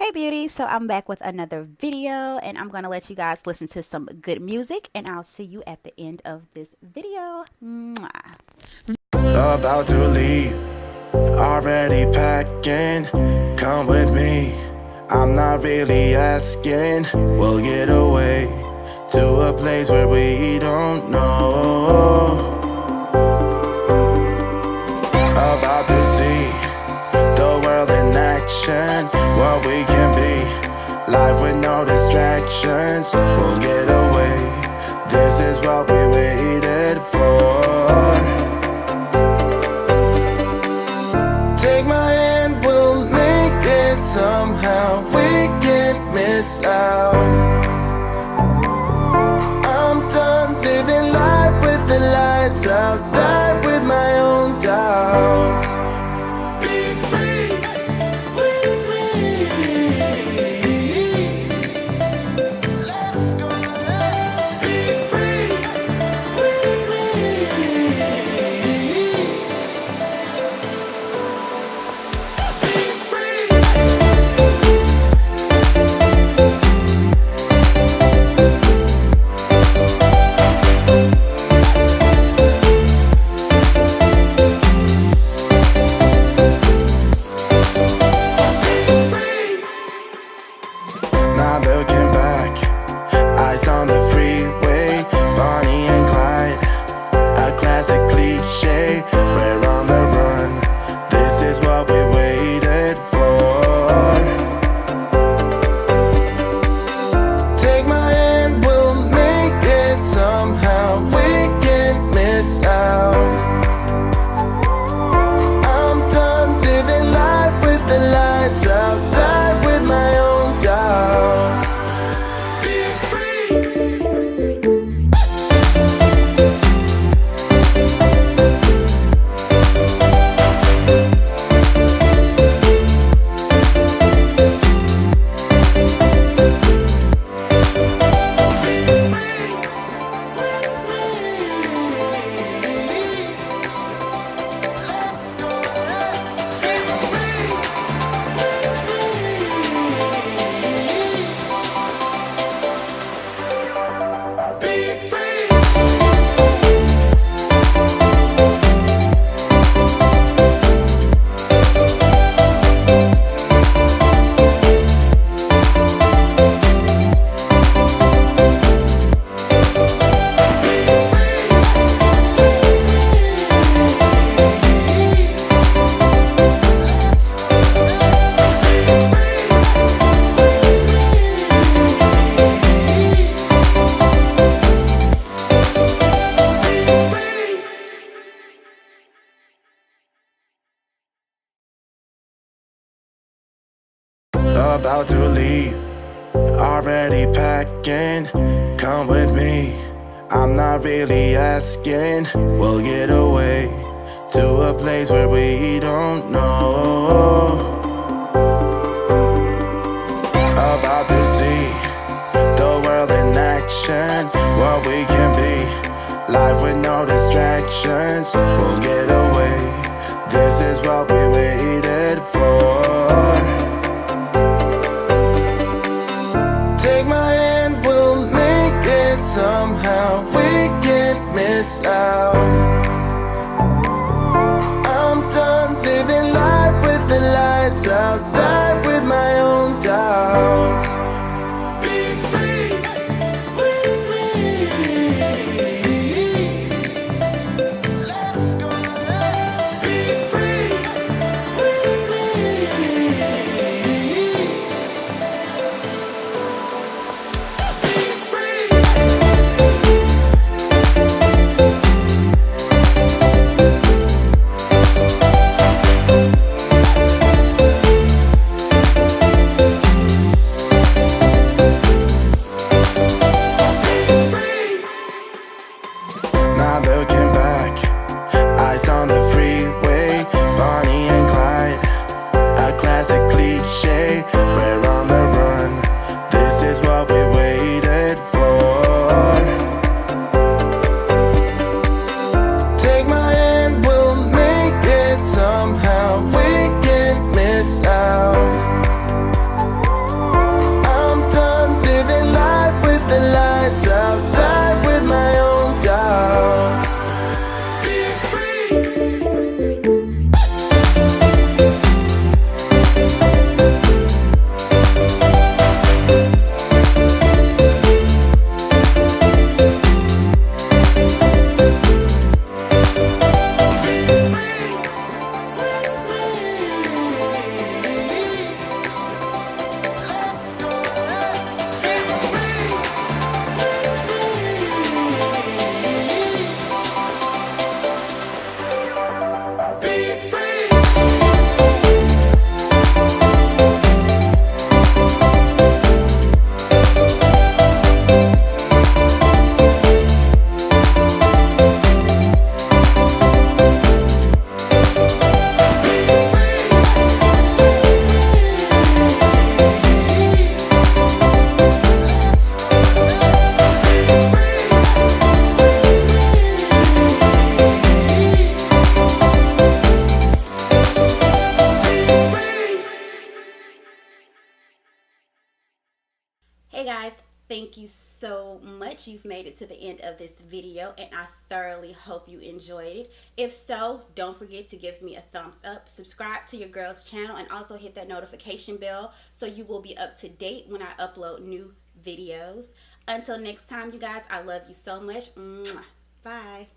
Hey beauty, so I'm back with another video and I'm going to let you guys listen to some good music and I'll see you at the end of this video. Mwah. About to leave, already packing, come with me, I'm not really asking, we'll get away to a place where we don't know. About to see the world in action, what we can be, life with no distractions, we'll get away, this is what we waited for. Take my hand, we'll make it somehow, we can't miss out. I'm done living life with the lights out, die with my own doubts. Be free with me. Let's go, let's be free with me. Now looking back, eyes on the freeway, Bonnie and Clyde, a classic cliche, we're on the run, this is what we waited for. Take my hand, we'll make it somehow, we can't miss out. I'm done living life with the lights out, die with my own doubts. Be free. About to leave, already packing, come with me, I'm not really asking, we'll get away to a place where we don't know. About to see the world in action, what we can be, life with no distractions, we'll get away, this is what we waited for. Take my hand, we'll make it somehow, we can't miss out. I'm done living life with the lights out, die with my own doubts. Be free with me. Let's go, let's be free with me. Now looking back, eyes on the freeway, Bonnie and Clyde, a classic cliche, we're on the run, this is what we waited for. Take my hand, we'll make it somehow, we can't miss out. Thank you so much. You've made it to the end of this video, and I thoroughly hope you enjoyed it. If so, don't forget to give me a thumbs up, subscribe to your girl's channel, and also hit that notification bell so you will be up to date when I upload new videos. Until next time, you guys, I love you so much. Mwah. Bye.